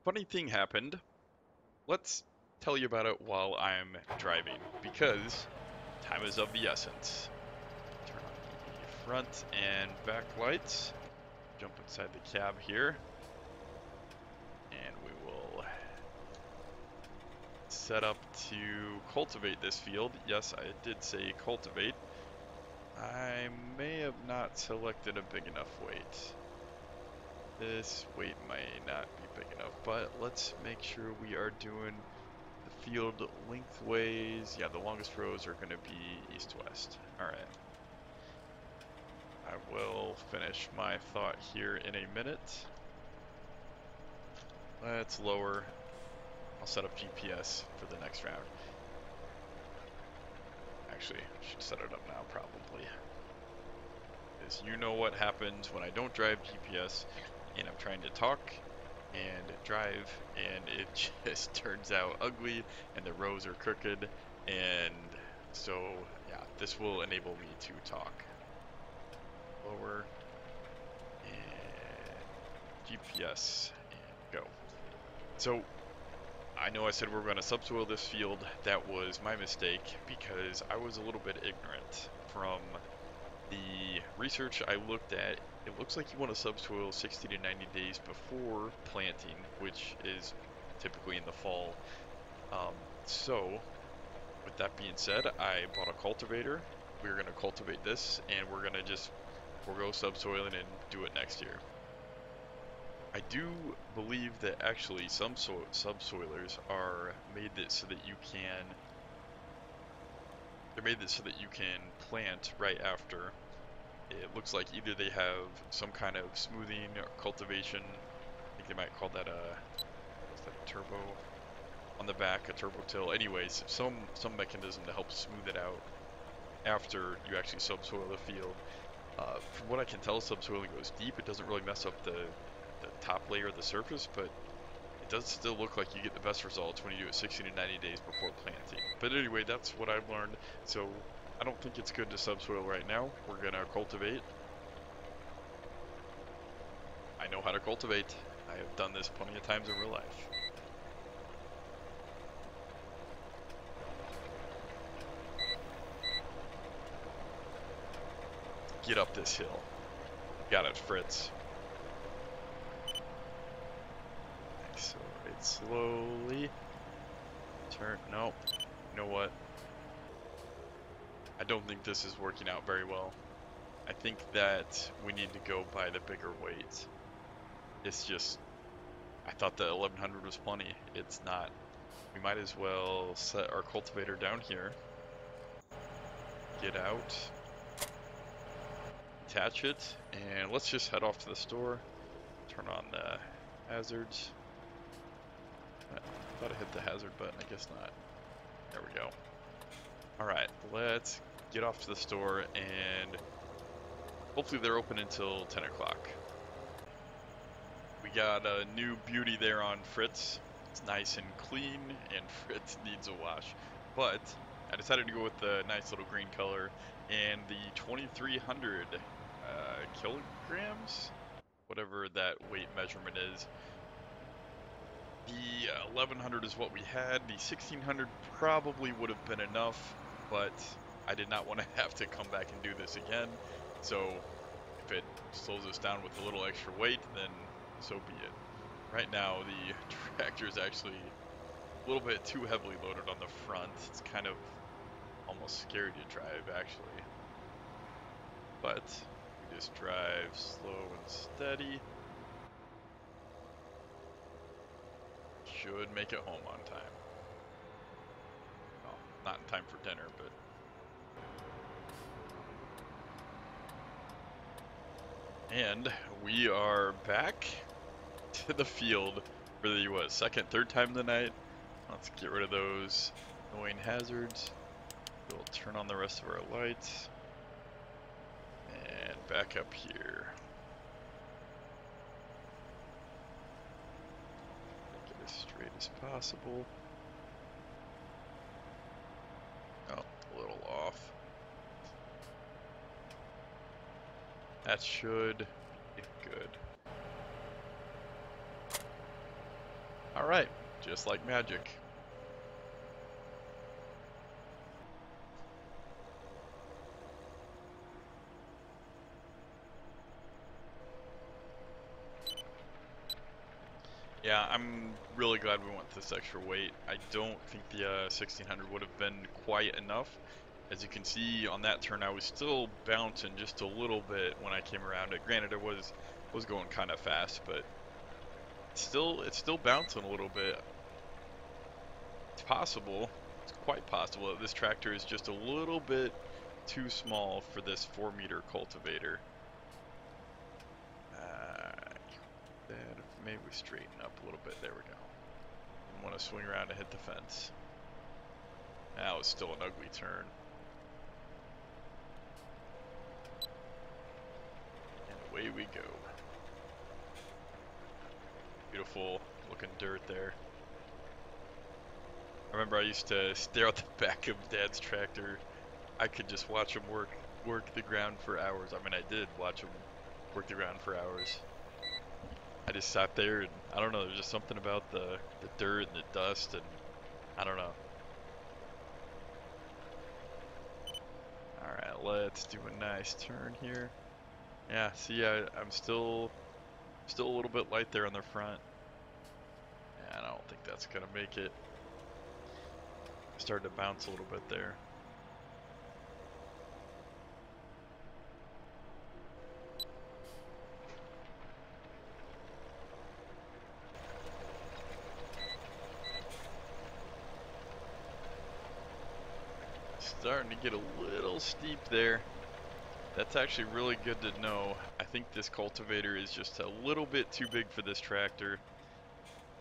Funny thing happened. Let's tell you about it while I'm driving, because time is of the essence. Turn on the front and back lights. Jump inside the cab here. And we will set up to cultivate this field. Yes, I did say cultivate. I may have not selected a big enough weight. This weight might not be big enough, but let's make sure we are doing the field lengthways. Yeah, the longest rows are going to be east-west. Alright. I will finish my thought here in a minute. Let's lower. I'll set up GPS for the next round. Actually, I should set it up now probably. Because you know what happens when I don't drive GPS and I'm trying to talk and drive and it just turns out ugly and the rows are crooked, and so yeah, this will enable me to talk. Lower and GPS and go. So I know I said we were going to subsoil this field. That was my mistake because I was a little bit ignorant. From the research I looked at, it looks like you want to subsoil 60 to 90 days before planting, which is typically in the fall. So, with that being said, I bought a cultivator. We're going to cultivate this, and we're going to just forego subsoiling and do it next year. I do believe that actually some subsoilers are made that so that you can. They're made that so that you can plant right after. It looks like either they have some kind of smoothing or cultivation. I think they might call that what's that, turbo on the back, a turbo till. Anyways, some mechanism to help smooth it out after you actually subsoil the field. From what I can tell, subsoiling goes deep. It doesn't really mess up the top layer of the surface, but it does still look like you get the best results when you do it 60 to 90 days before planting. But anyway, that's what I've learned. So I don't think it's good to subsoil right now. We're gonna cultivate. I know how to cultivate. I have done this plenty of times in real life. Get up this hill. Got it, Fritz. Accelerate slowly. Turn. Nope. You know what? I don't think this is working out very well. I think that we need to go by the bigger weight. It's just, I thought the 1100 was plenty. It's not. We might as well set our cultivator down here. Get out. Attach it. And let's just head off to the store. Turn on the hazards. I thought I hit the hazard button. I guess not. There we go. Alright, let's get off to the store, and hopefully they're open until 10 o'clock. We got a new beauty there on Fritz. It's nice and clean, and Fritz needs a wash. But I decided to go with the nice little green color and the 2300 kilograms, whatever that weight measurement is. The 1100 is what we had. The 1600 probably would have been enough, but I did not want to have to come back and do this again. So if it slows us down with a little extra weight, then so be it. Right now, the tractor is actually a little bit too heavily loaded on the front. It's kind of almost scary to drive, actually. But we just drive slow and steady. Should make it home on time. Well, not in time for dinner, but... And we are back to the field for the, what, second, third time of the night. Let's get rid of those annoying hazards. We'll turn on the rest of our lights. And back up here. Make it as straight as possible. Oh, a little off. That should be good. All right, just like magic. Yeah, I'm really glad we went this extra weight. I don't think the 1600 would have been quite enough. As you can see on that turn, I was still bouncing just a little bit when I came around it. Granted, it was going kind of fast, but it's still bouncing a little bit. It's possible, it's quite possible that this tractor is just a little bit too small for this 4-meter cultivator. Then maybe we straighten up a little bit. There we go. I want to swing around and hit the fence. That was still an ugly turn. And away we go. Beautiful looking dirt there. I remember I used to stare at the back of Dad's tractor. I could just watch him work the ground for hours. I mean, I did watch him work the ground for hours. I just sat there and I don't know, there's just something about the dirt and the dust, and I don't know. Alright, let's do a nice turn here. Yeah, see, I'm still a little bit light there on the front. Yeah, I don't think that's gonna make it. Started to bounce a little bit there. Starting to get a little steep there. That's actually really good to know. I think this cultivator is just a little bit too big for this tractor.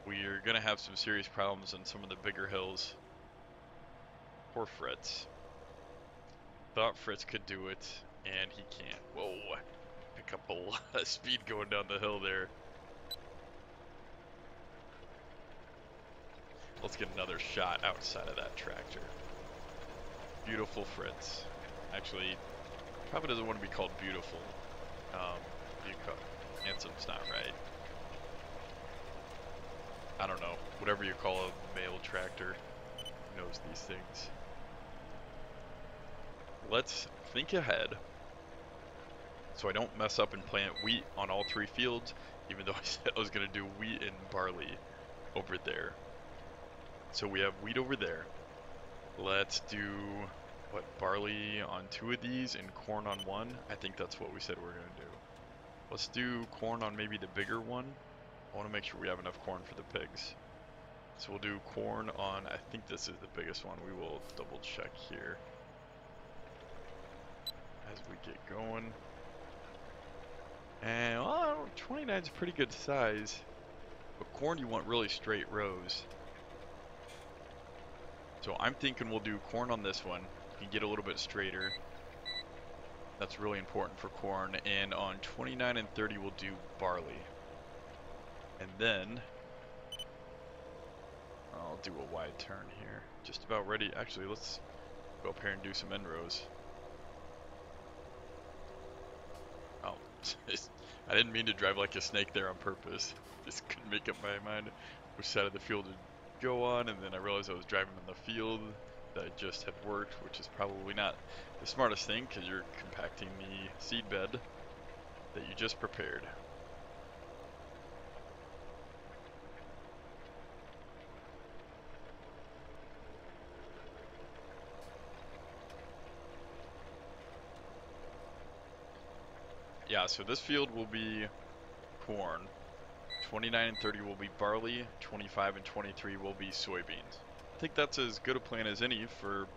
We're gonna have some serious problems on some of the bigger hills. Poor Fritz. Thought Fritz could do it, and he can't. Whoa, pick up a lot of speed going down the hill there. Let's get another shot outside of that tractor. Beautiful Fritz. Actually, probably doesn't want to be called beautiful. Handsome's not right. I don't know. Whatever you call a male tractor knows these things. Let's think ahead so I don't mess up and plant wheat on all 3 fields, even though I said I was going to do wheat and barley over there. So we have wheat over there. Let's do, what, barley on 2 of these and corn on 1? I think that's what we said we were going to do. Let's do corn on maybe the bigger one. I want to make sure we have enough corn for the pigs. So we'll do corn on, I think this is the biggest one. We will double check here as we get going. And, well, 29 is a pretty good size. But corn, you want really straight rows. So I'm thinking we'll do corn on this one. You can get a little bit straighter. That's really important for corn. And on 29 and 30, we'll do barley. And then I'll do a wide turn here. Just about ready. Actually, let's go up here and do some end rows. Oh, I didn't mean to drive like a snake there on purpose. Just couldn't make up my mind which side of the field to go on, and then I realized I was driving on the field that I just had worked, which is probably not the smartest thing because you're compacting the seed bed that you just prepared. Yeah, so this field will be corn. 29 and 30 will be barley. 25 and 23 will be soybeans. I think that's as good a plan as any for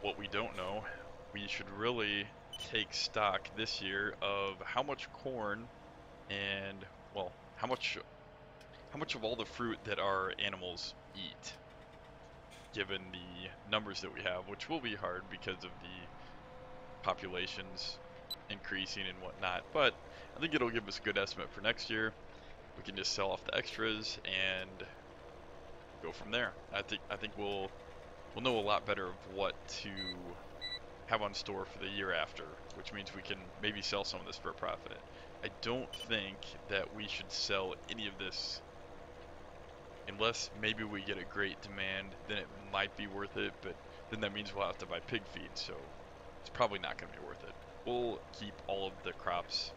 what we don't know. We should really take stock this year of how much corn and, well, how much of all the fruit that our animals eat, given the numbers that we have, which will be hard because of the populations increasing and whatnot, but I think it'll give us a good estimate for next year. We can just sell off the extras and go from there. I think we'll know a lot better of what to have on store for the year after, which means we can maybe sell some of this for a profit. I don't think that we should sell any of this Unless maybe we get a great demand, then it might be worth it, but then that means we'll have to buy pig feed, so it's probably not going to be worth it. We'll keep all of the crops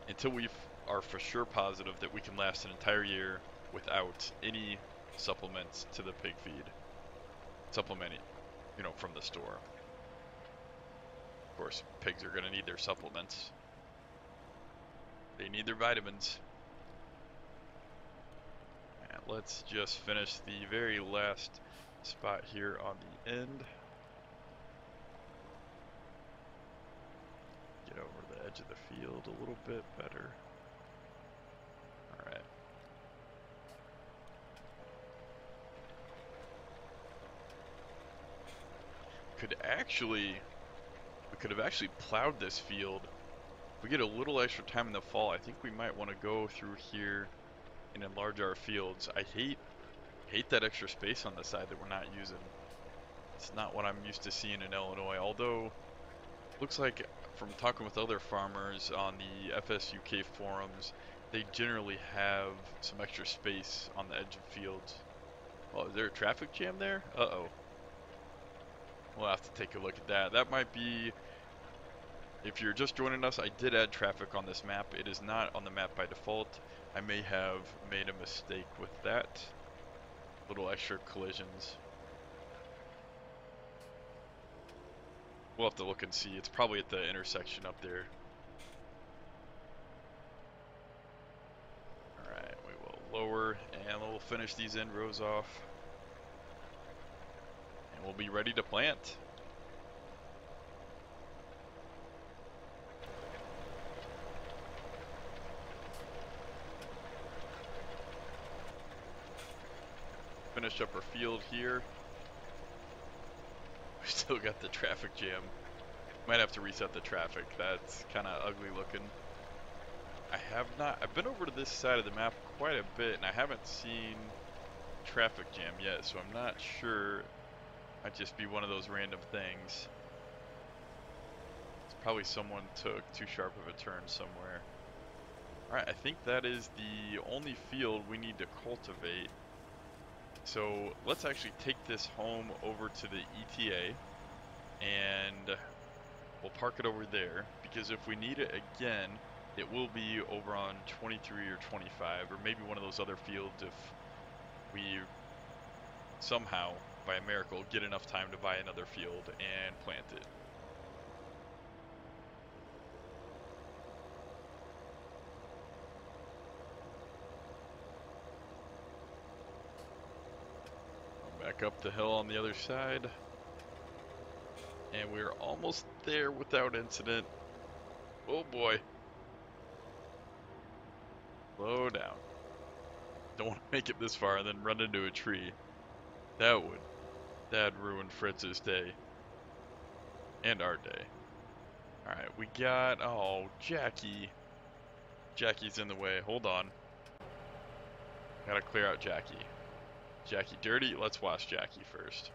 until we are for sure positive that we can last an entire year without any supplements to the pig feed. Supplementing, from the store. Of course, pigs are going to need their supplements. They need their vitamins. And let's just finish the very last spot here on the end. Get over the edge of the field a little bit better. Alright. We could have actually plowed this field. If we get a little extra time in the fall, I think we might want to go through here and enlarge our fields. I hate that extra space on the side that we're not using. It's not what I'm used to seeing in Illinois, although looks like from talking with other farmers on the FSUK forums, they generally have some extra space on the edge of fields. Oh, is there a traffic jam there? Uh-oh. We'll have to take a look at that. That might be, if you're just joining us, I did add traffic on this map. It is not on the map by default. I may have made a mistake with that. Little extra collisions. We'll have to look and see. It's probably at the intersection up there. Alright, we will lower and we'll finish these end rows off. And we'll be ready to plant. Finish up our field here. We still got the traffic jam. Might have to reset the traffic. That's kind of ugly looking. I've been over to this side of the map quite a bit and I haven't seen traffic jam yet, so I'm not sure. Might just be one of those random things. It's probably someone took too sharp of a turn somewhere. Alright, I think that is the only field we need to cultivate. So let's actually take this home over to the ETA and we'll park it over there, because if we need it again, it will be over on 23 or 25, or maybe one of those other fields if we somehow, by a miracle, get enough time to buy another field and plant it. Back up the hill on the other side. And we're almost there without incident. Oh boy. Slow down. Don't want to make it this far and then run into a tree. That'd ruin Fritz's day. And our day. Alright, we got, oh, Jackie. Jackie's in the way, hold on. Gotta clear out Jackie. Jackie dirty, let's wash Jackie first.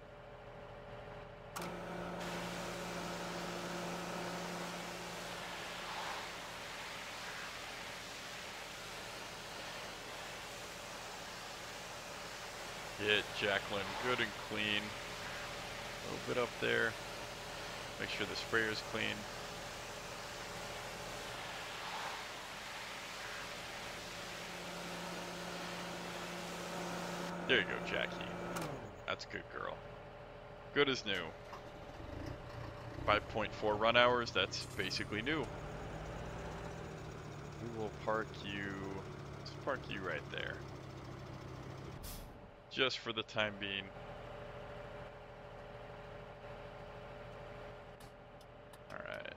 Get Jacqueline good and clean. A little bit up there. Make sure the sprayer's clean. There you go, Jackie. That's a good girl. Good as new. 5.4 run hours, that's basically new. We will park you, let's park you right there. Just for the time being. Alright.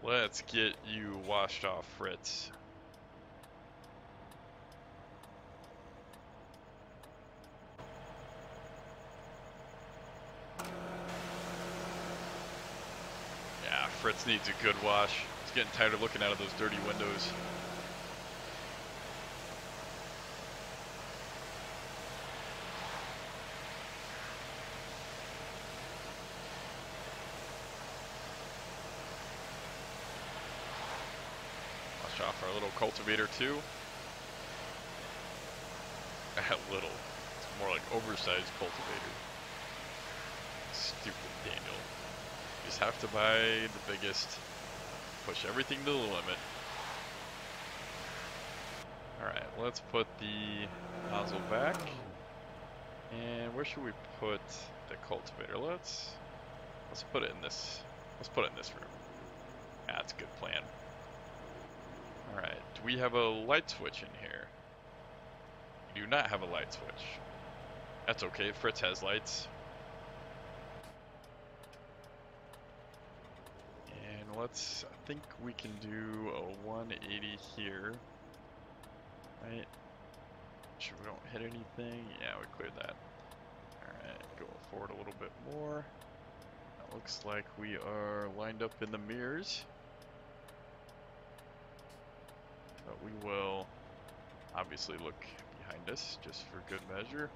Let's get you washed off, Fritz. Yeah, Fritz needs a good wash. He's getting tired of looking out of those dirty windows. Off our little cultivator too. little. It's more like oversized cultivator. Stupid Daniel. You just have to buy the biggest. Push everything to the limit. Alright, let's put the nozzle back. And where should we put the cultivator? Let's put it in this. Let's put it in this room. That's a good plan. Alright, do we have a light switch in here? We do not have a light switch. That's okay, Fritz has lights. And I think we can do a 180 here. Right? Sure we don't hit anything. Yeah, we cleared that. Alright, go forward a little bit more. That looks like we are lined up in the mirrors. But we will obviously look behind us just for good measure.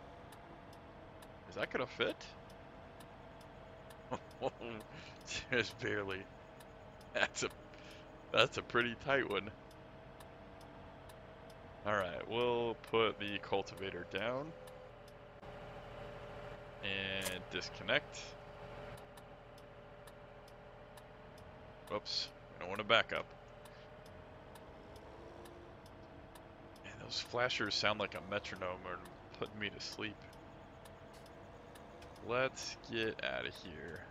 Is that gonna fit? Just barely. That's a pretty tight one. Alright, we'll put the cultivator down and disconnect. Whoops, we don't want to back up. Man, those flashers sound like a metronome or putting me to sleep. Let's get out of here.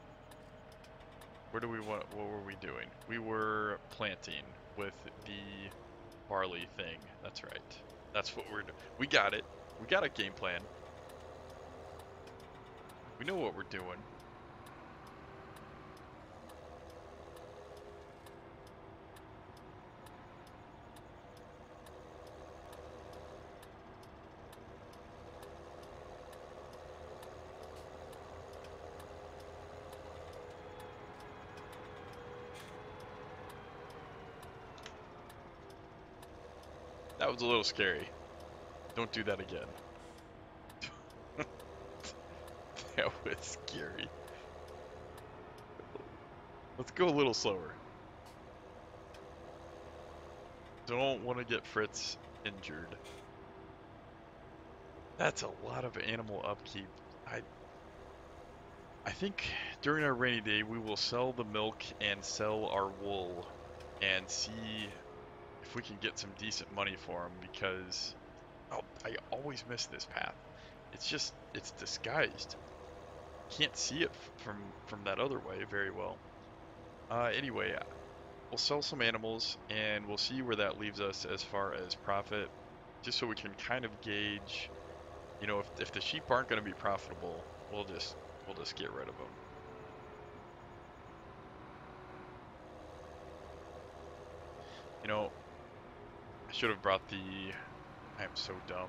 Where do we want? What were we doing? We were planting with the barley thing. That's right. That's what we're doing. We got it. We got a game plan. We know what we're doing. That was a little scary. Don't do that again. That was scary. Let's go a little slower. Don't want to get Fritz injured. That's a lot of animal upkeep. I think during our rainy day we will sell the milk and sell our wool and see if we can get some decent money for them, because I always miss this path. It's disguised. Can't see it from that other way very well. Anyway, we'll sell some animals and we'll see where that leaves us as far as profit, just so we can kind of gauge, you know, if the sheep aren't going to be profitable, we'll just get rid of them. You know, I should have brought I am so dumb.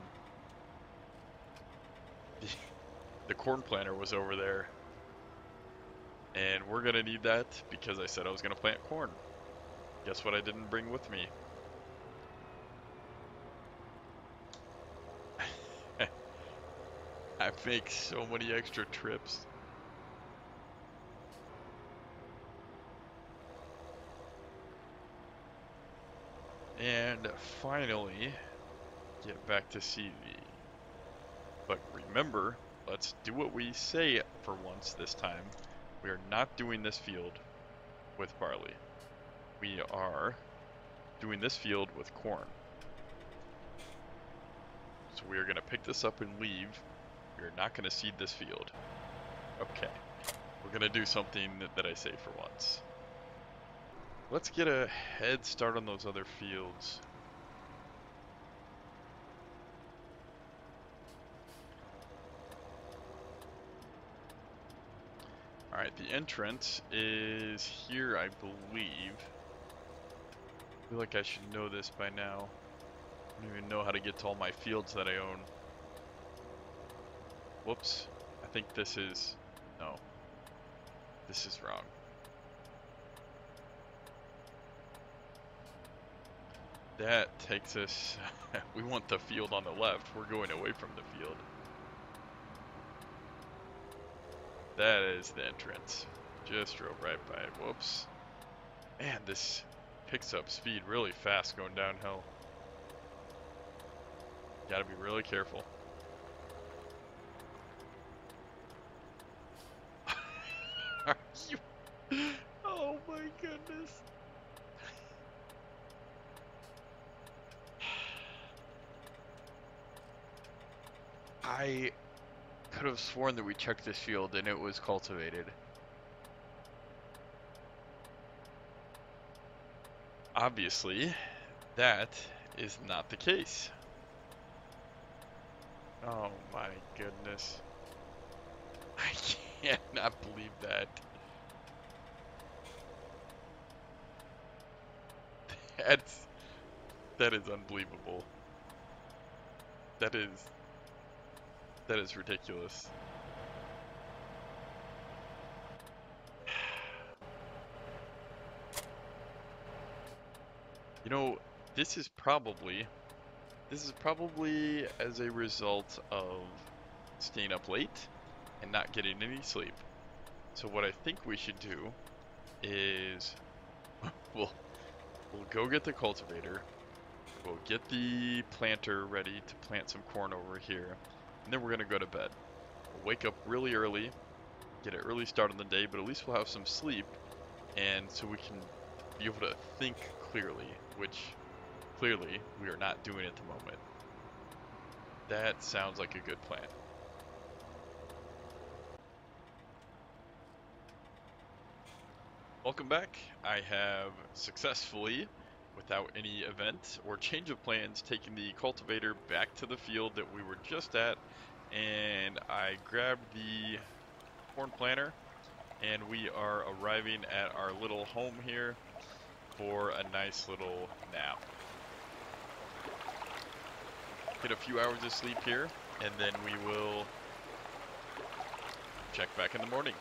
The corn planter was over there. And we're gonna need that because I said I was gonna plant corn. Guess what I didn't bring with me? I make so many extra trips. And finally, get back to CV. But remember, let's do what we say for once this time. We are not doing this field with barley. We are doing this field with corn. So we are going to pick this up and leave. We are not going to seed this field. Okay. We're going to do something that I say for once. Let's get a head start on those other fields. Alright, the entrance is here, I believe. I feel like I should know this by now. I don't even know how to get to all my fields that I own. Whoops. I think this is... No. This is wrong. That takes us... We want the field on the left. We're going away from the field. That is the entrance. Just drove right by it. Whoops. Man, this picks up speed really fast going downhill. Gotta be really careful. Oh my goodness. I could have sworn that we checked this field and it was cultivated. Obviously, that is not the case. Oh my goodness. I cannot believe that. That's that is unbelievable. That is ridiculous. You know, this is probably as a result of staying up late and not getting any sleep. So what I think we should do is we'll we'll go get the cultivator. We'll get the planter ready to plant some corn over here, and then we're gonna go to bed. We'll wake up really early, get an early start on the day, but at least we'll have some sleep, and so we can be able to think clearly, which clearly we are not doing at the moment. That sounds like a good plan. Welcome back. I have successfully, without any event or change of plans, taken the cultivator back to the field that we were just at, and I grabbed the corn planter, and we are arriving at our little home here for a nice little nap. Get a few hours of sleep here, and then we will check back in the morning.